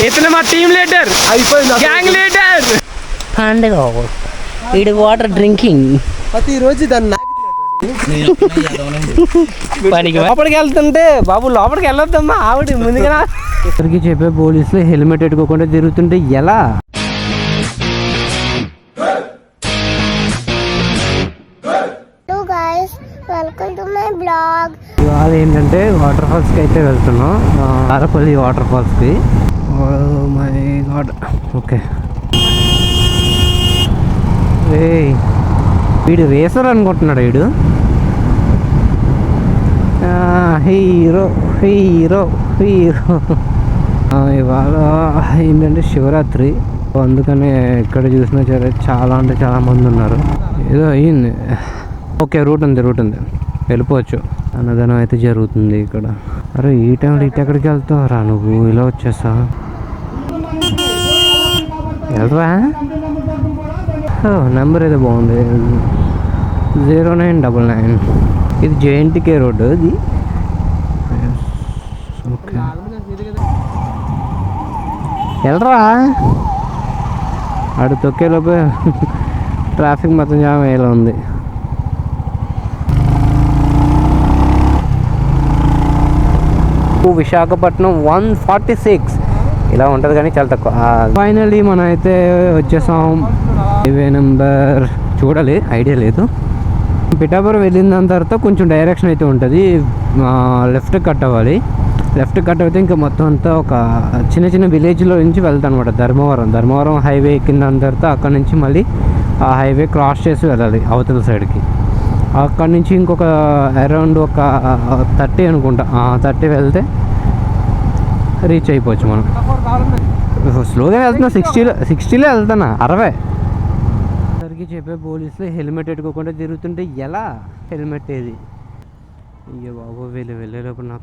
ఇతను మా team leader, gang leader. పండుగ వీడి వాటర్ డ్రింకింగ్ ప్రతిరోజు దాన్ని లోపలికి వెళ్తుంటే బాబు లోపలికి వెళ్ళొద్దమ్మా ఆవిడ ముందుగా ఇక్కడికి చెప్పే పోలీసులు హెల్మెట్ పెట్టుకోకుండా తిరుగుతుంటే ఎలా? ఇవాళ ఏంటంటే వాటర్ ఫాల్స్కి అయితే వెళ్తున్నాం, ఆరపల్లి వాటర్ ఫాల్స్కి. My god. ఓకే, వీడు రేసర్ అనుకుంటున్నాడు వీడు. Hero hero hero. ఇవాళ ఏంటంటే శివరాత్రి, అందుకని ఎక్కడ చూసినా సరే చాలా అంటే చాలా మంది ఉన్నారు. ఏదో అయ్యింది. ఓకే, రూట్ ఉంది వెళ్ళిపోవచ్చు. అన్నదానం అయితే జరుగుతుంది ఇక్కడ. అరే ఈ టైంలో ఇటు ఎక్కడికి వెళ్తావురా నువ్వు? ఇలా వచ్చేసా వెళ్ళరా? నెంబర్ ఏదో బాగుంది, 0999. ఇది జేఎన్టీకే రోడ్డు ఇది. ఓకే వెళ్ళరా, అటు తొక్కేలోపే ట్రాఫిక్ మొత్తం జామ్ అయ్యేలా ఉంది. విశాఖపట్నం 146 ఇలా ఉంటుంది కానీ చాలా తక్కువ. ఫైనల్లీ మనం అయితే వచ్చేసాం. హైవే నెంబర్ చూడాలి, ఐడియా లేదు. పిఠాపురం వెళ్ళిన దాని తర్వాత కొంచెం డైరెక్షన్ అయితే ఉంటుంది, లెఫ్ట్ కట్ అవ్వాలి. లెఫ్ట్ కట్ అయితే ఇంకా మొత్తం అంతా ఒక చిన్న చిన్న విలేజ్లో నుంచి వెళ్తాను అనమాట. ధర్మవరం హైవే ఎక్కిన దాని తర్వాత అక్కడ నుంచి మళ్ళీ ఆ హైవే క్రాస్ చేసి వెళ్ళాలి అవతల సైడ్కి. అక్కడ నుంచి ఇంకొక అరౌండ్ ఒక 30 అనుకుంటా, 30 వెళ్తే రీచ్ అయిపోవచ్చు మనం. స్లోగా వెళ్తున్నా, 60లో వెళ్తున్నా, 60. సరికి చెప్పే పోలీసులు హెల్మెట్ పెట్టుకోకుండా తిరుగుతుంటే ఎలా? హెల్మెట్ ఏది? అయ్యో బాబు, వెళ్ళేటప్పుడు నా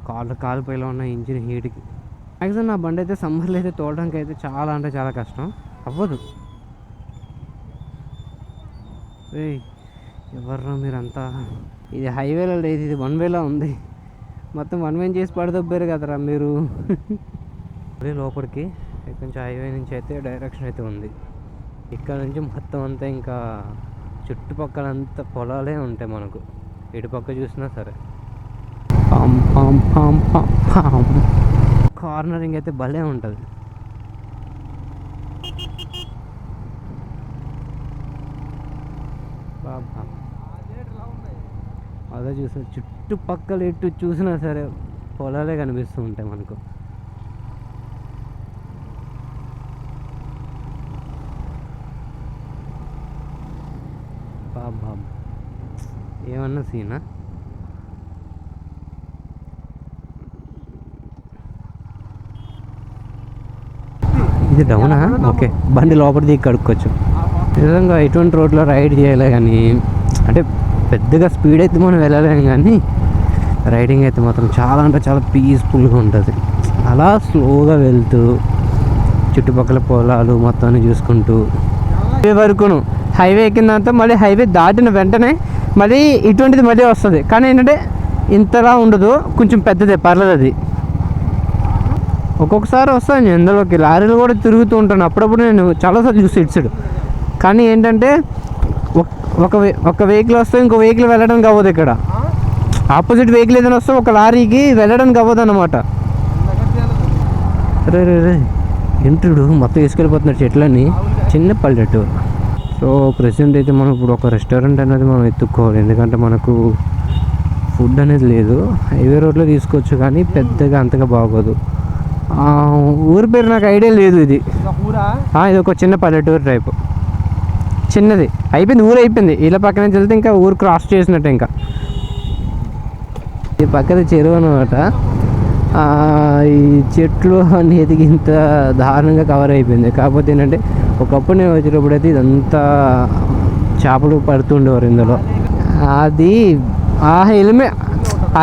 కాలుపైలో ఉన్న ఇంజిన్ హీట్కి. మ్యాక్సిమం నా బండి అయితే సమ్మర్లో అయితే తోలడానికి అయితే చాలా అంటే చాలా కష్టం, అవ్వదు. ఎవర్రా మీరంతా? ఇది హైవేలో లేదు, ఇది 1 వేలో ఉంది. మొత్తం 1 వే చేసి పడదొబ్బారు కదరా మీరు. అదే లోపలికి కొంచెం హైవే నుంచి అయితే డైరెక్షన్ అయితే ఉంది. ఇక్కడ నుంచి మొత్తం అంతా ఇంకా చుట్టుపక్కల అంతా పొలాలే ఉంటాయి మనకు, ఇటుపక్క చూసినా సరే. కార్నరింగ్ అయితే భలే ఉంటుంది. బాబా అదే చూసా, చుట్టుపక్కల ఎటు చూసినా సరే పొలాలే కనిపిస్తూ ఉంటాయి మనకు. బాబా ఏమన్నా సీనా? ఇది డౌనా? ఓకే, బండి లోపలిది కడుక్కోవచ్చు. నిజంగా ఎటువంటి రోడ్లో రైడ్ చేయలే కానీ, అంటే పెద్దగా స్పీడ్ అయితే మనం వెళ్ళలేము కానీ రైడింగ్ అయితే మాత్రం చాలా అంటే చాలా పీస్ఫుల్గా ఉంటుంది. అలా స్లోగా వెళ్తూ చుట్టుపక్కల పొలాలు మొత్తాన్ని చూసుకుంటూ వరకును హైవే ఎక్కిందంతా మళ్ళీ హైవే దాటిన వెంటనే మళ్ళీ ఇటువంటిది మళ్ళీ వస్తుంది. కానీ ఏంటంటే ఇంతలా ఉండదు, కొంచెం పెద్దదే, పర్లేదు. అది ఒక్కొక్కసారి వస్తాను ఎందులోకి, లారీలు కూడా తిరుగుతూ ఉంటాను అప్పుడప్పుడు. నేను చాలాసార్లు చూసి ఇట్సాడు. కానీ ఏంటంటే ఒక వెహికల్ వస్తే ఇంకో వెహికల్ వెళ్ళడానికి అవ్వదు. ఇక్కడ ఆపోజిట్ వెహికల్ ఏదైనా వస్తే ఒక లారీకి వెళ్ళడానికి అవ్వదు అన్నమాట. రే ఎంట్రుడు మొత్తం వేసుకెళ్ళిపోతున్నాడు చెట్లన్నీ. చిన్న పల్లెటూరు. సో ప్రెసెంట్ అయితే మనం ఇప్పుడు ఒక రెస్టారెంట్ అనేది మనం ఎత్తుక్కోవాలి, ఎందుకంటే మనకు ఫుడ్ అనేది లేదు. హైవే రోడ్లో తీసుకోవచ్చు కానీ పెద్దగా అంతగా బాగోదు. ఊరి పేరు నాకు ఐడియా లేదు. ఇది ఒక చిన్న పల్లెటూరు టైపు, చిన్నది. అయిపోయింది, ఊరు అయిపోయింది. ఇలా పక్క నుంచి వెళ్తే ఇంకా ఊరు క్రాస్ చేసినట్టు. ఇంకా ఈ పక్కన చెరువు అనమాట. ఈ చెట్లు అనేది ఇంత దారుణంగా కవర్ అయిపోయింది. కాకపోతే ఏంటంటే ఒకప్పుడు నేను వచ్చేటప్పుడు అయితే ఇదంతా చేపలు పడుతుండేవారు ఇందులో. అది ఆ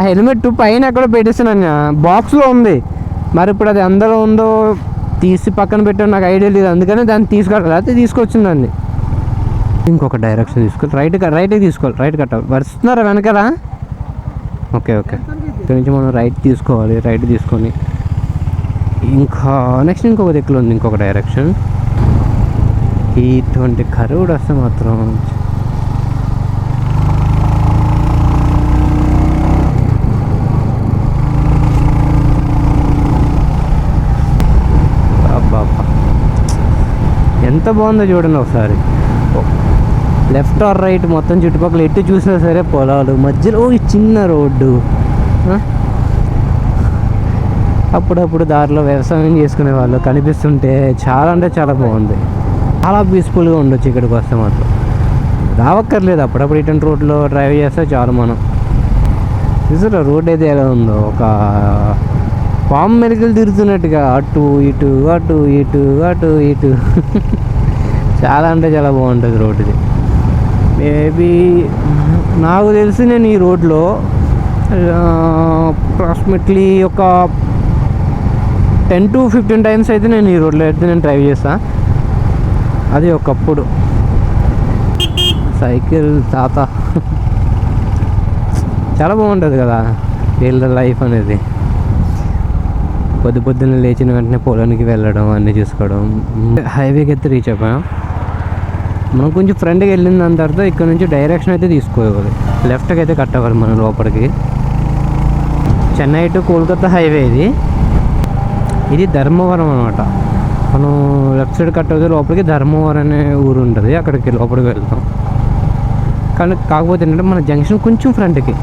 హెల్మెట్ పైన ఎక్కడ పెట్టేస్తున్నాను, బాక్స్లో ఉంది. మరి ఇప్పుడు అది అందులో ఉందో తీసి పక్కన పెట్టాను, నాకు ఐడియా లేదు. అందుకని దాన్ని తీసుకోవాలి, అయితే తీసుకొచ్చింది దాన్ని. ఇంకొక డైరెక్షన్ తీసుకోవాలి, రైట్కి తీసుకోవాలి, రైట్ కట్టాలి. వస్తున్నారా వెనకరా? ఓకే ఇక్కడ నుంచి మనం రైట్ తీసుకోవాలి. రైట్ తీసుకొని ఇంకా నెక్స్ట్ ఇంకొక దిక్కులో ఉంది ఇంకొక డైరెక్షన్. ఇటువంటి కరువుడు వస్తే మాత్రం ఎంత బాగుందో చూడండి ఒకసారి. లెఫ్ట్ ఆర్ రైట్ మొత్తం చుట్టుపక్కల ఎటు చూసినా సరే పొలాలు, మధ్యలో ఈ చిన్న రోడ్డు, అప్పుడప్పుడు దారిలో వ్యవసాయం చేసుకునే వాళ్ళు కనిపిస్తుంటే చాలా అంటే చాలా బాగుంది. చాలా పీస్ఫుల్గా ఉండొచ్చు ఇక్కడికి వస్తే మాత్రం. రావక్కర్లేదు, అప్పుడప్పుడు ఇటువంటి రోడ్లో డ్రైవ్ చేస్తే చాలు. మనం చూసారా రోడ్ అయితే ఎలా ఉందో, ఒక పాము మెలికలు తిరుగుతున్నట్టుగా అటు ఇటు అటు ఇటు అటు ఇటు. చాలా అంటే చాలా బాగుంటుంది రోడ్ ఇది. మేబీ నాకు తెలిసి నేను ఈ రోడ్లో అప్రాక్సిమేట్లీ ఒక 10 to 15 టైమ్స్ అయితే నేను ఈ రోడ్లో అయితే నేను డ్రైవ్ చేస్తాను. అది ఒకప్పుడు సైకిల్ తాత. చాలా బాగుంటుంది కదా వీళ్ళ లైఫ్ అనేది. పొద్దున్న లేచిన వెంటనే పొలానికి వెళ్ళడం, అన్నీ చూసుకోవడం. హైవేకి అయితే రీచ్ అయిపోయాం. మనం కొంచెం ఫ్రంట్కి వెళ్ళిన దాని తర్వాత ఇక్కడ నుంచి డైరెక్షన్ అయితే తీసుకోవాలి, లెఫ్ట్కి అయితే కట్ అవ్వాలి మనం లోపలికి. చెన్నై టు కోల్కతా హైవే ఇది. ఇది ధర్మవరం అనమాట. మనం లెఫ్ట్ సైడ్ కట్ అవుతే లోపలికి ధర్మవరం అనే ఊరు ఉంటుంది, అక్కడికి లోపలికి వెళ్తాం. కానీ కాకపోతే ఏంటంటే మన జంక్షన్ కొంచెం ఫ్రంట్కి,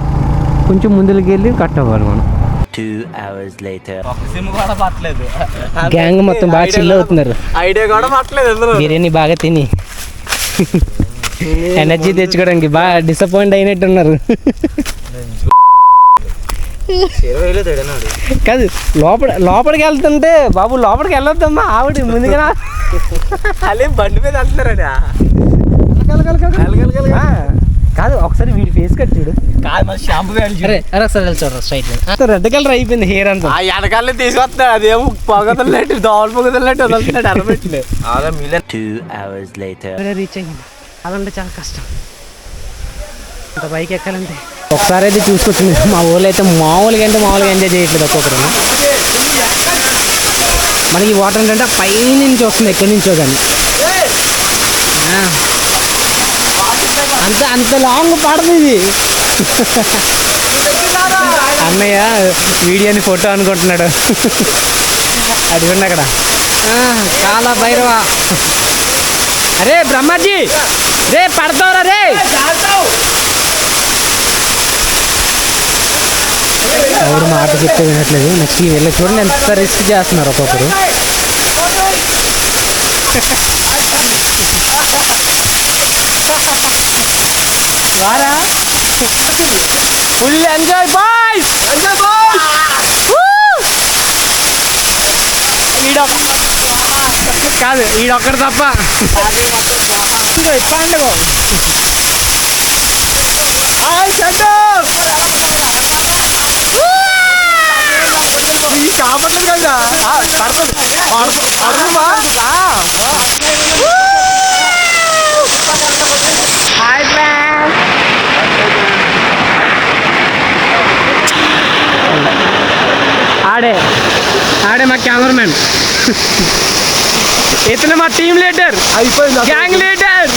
కొంచెం ముందుకి వెళ్ళి కట్ అవ్వాలి మనం. 2 hours later. గ్యాంగ్ మొత్తం బాగా చిల్ అవుతున్నారు. ఐడియా కూడా పట్టలేదు. బిర్యానీ బాగా తిని ఎనర్జీ తెచ్చుకోవడానికి బాగా డిసప్పాయింట్ అయినట్టున్నారు. కాదు లోపలికి వెళ్తుంటే బాబు లోపలికి వెళ్ళొద్దమ్మా ఆవిడ ముందుగా అలే బండి మీద వెళ్తున్నారా? కాదు ఒకసారి వీడి ఫేస్ కట్ చూడు. కాదు మరి షాంపూ చూడరా స్ట్రైట్ రెడ్ కలర్ అయిపోయింది హెయిర్ అంతా. ఆ వెనకాలే తీసుకొస్తాడు. అదేమో పొగదలట్టు దోమలు పొగదలట్టు వదులుతున్నాడు అరబెట్టలే. 2 hours later. రీచ్ అయ్యింది. అలాంటే చాలా కష్టం ఇంకా బైక్ ఎక్కాలంటే. ఒకసారి అయితే చూసుకొచ్చింది మా ఊళ్ళో అయితే మామూలుగా ఎంజాయ్ చేయట్లేదు ఒక్కొక్కరు. మనకి వాటర్ ఏంటంటే పై నుంచి వస్తుంది, ఎక్కడి నుంచో కానీ. అంత లాంగ్ పడుతుంది ఇది. అన్నయ్య వీడియోని ఫోటో అనుకుంటున్నాడు. అదిగోండి అక్కడ చాలా భైరవా. అరే బ్రహ్మాజీ రే పడతావురా రే. ఎవరు మాట చెప్తే వినట్లేదు. నెక్స్ట్ వెళ్ళి చూడండి ఎంత రిస్క్ చేస్తున్నారు ఒక్కొక్కరు. వారా ఫుల్ ఎంజాయ్ బాయ్స్. కాదు ఈడొక్కడు తప్ప పండుగ. కాపట్లేదు కదా పడుతుంది. Hi friends. ఆడే మా కెమెరామెన్, ఇతను మా టీమ్ లీడర్, అయిపోయింది గ్యాంగ్ లీడర్.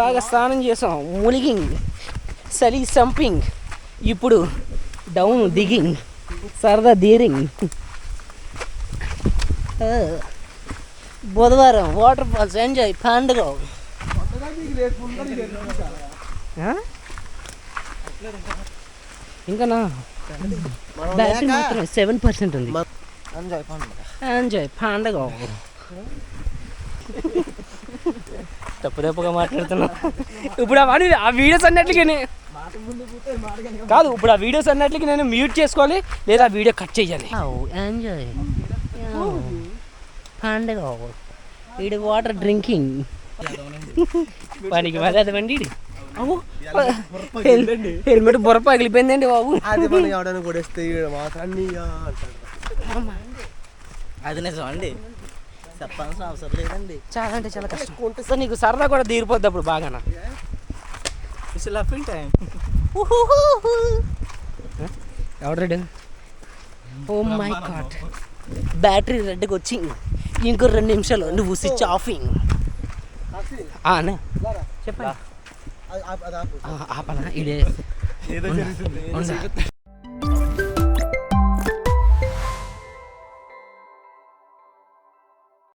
బాగా స్నానం చేసాం, ములిగింగ్, చలి సంపింగ్, ఇప్పుడు డౌన్ దిగింగ్, సరదా దీరింగ్. బుధవారం వాటర్ ఫాల్స్ ఎంజాయ్ పండుగ. ఇంకా బ్యాటరీ మాత్రం 7% ఉంది. ఎంజాయ్ పండుగ. తప్పుగా మాట్లాడుతున్నా. ఇప్పుడు ఆ వీడియోస్ అన్నట్లకి కాదు, ఇప్పుడు ఆ వీడియోస్ అన్నట్లకి నేను మ్యూట్ చేసుకోవాలి లేదా ఆ వీడియో కట్ చేయాలి. ఎంజాయ్ పండుగ. వీడి వాటర్ డ్రింకింగ్ పనికి మరి అది వండి. హెల్మెట్ బొర్ర పగిలిపోయిందండి బాబు. అది నిజం అండి, చెప్పాల్సిన అవసరం లేదండి. చాలా అంటే చాలా కష్టం. సో నీకు సరదా కూడా తీరిపోద్ది అప్పుడు బాగా. ఎవడు red? Oh my god, battery రెడ్కి వచ్చి ఇంకో 2 నిమిషాలు నువ్వు స్విచ్ ఆఫింగ్. చెప్పండి. ఆపనా ఇడే